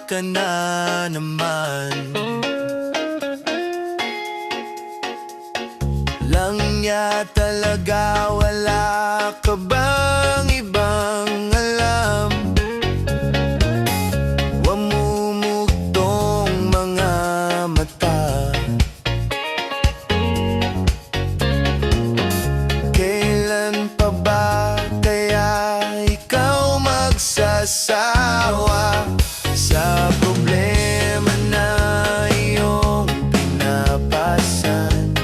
ka na naman. Lang niya talaga, wala ka bang ibang alam? Wamumugtong mga mata. Kailan pa ba kaya ikaw magsasawa sa problema na iyong pinapasan?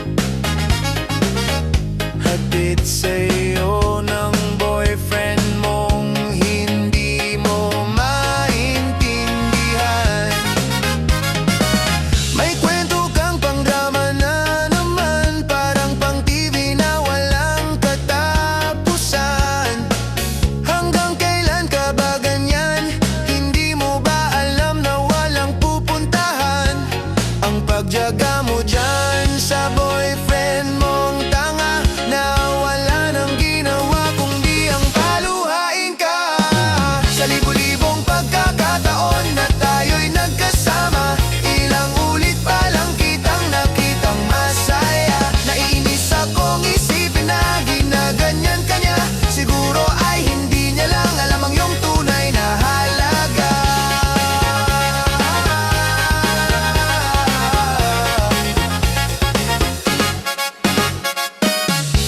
Hatid sa'yo ng boyfriend mong hindi mo maintindihan. May kwento kang pangdrama na naman, parang pang TV na walang katapusan. Hanggang kailan ka ba ganyan? Hindi mo ba alam na walang pupuntahan? Ang pagtiyaga mo dyan sa boyfriend mong tanga na wala nang ginawa kundi ang paluhain ka. Sa libu-libong pagkakataon na tayo'y nagkasama, ilang ulit pa lang kitang nakitang masaya. Naiinis akong isipin na ginaganyan ka niya. Siguro ay hindi niya lang alam ang iyong tunay na halaga.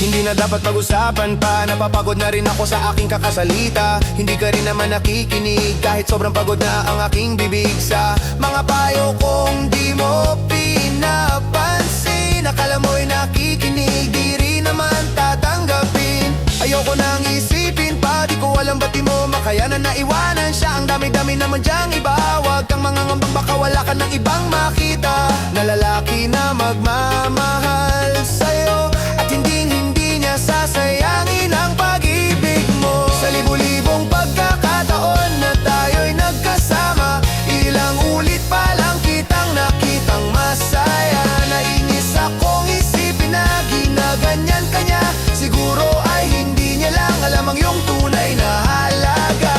Hindi na dapat pag-usapan pa, napapagod na rin ako sa aking kakasalita. Hindi ka rin naman nakikinig kahit sobrang pagod na ang aking bibig. Sa mga payo kong di mo pinapansin, akala mo'y nakikinig, di rin naman tatanggapin. Ayoko nang isipin pa, di ko alam ba't di mo makayanan na iwanan siya. Ang dami-dami naman dyang iba, huwag kang mangangambang baka wala ka ng ibang makita na lalaki na magmamahal sa'yo at hindi niya sasayangin ang pag-ibig mo. Sa libu-libong pagkakataon na tayo'y nagkasama, ilang ulit pa lang kitang nakitang masaya. Nainis akong isipin na ginaganyan ka niya. Siguro ay hindi niya lang alam ang iyong tunay na halaga.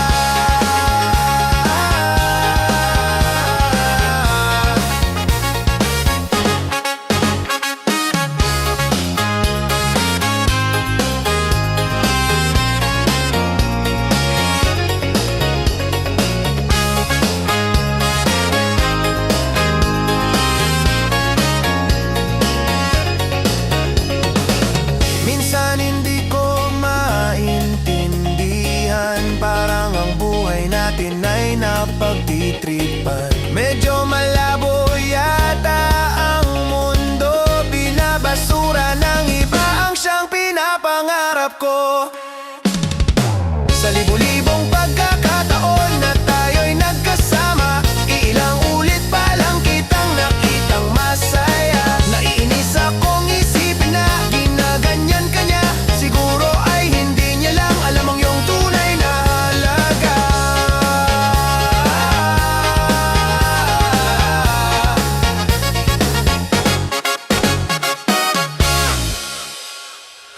Minsan hindi ko maintindihan, parang ang buhay natin ay napagtitripan. Medyo malabo yata ang mundo, binabasura ng iba ang siyang pinapangarap ko. Sa libu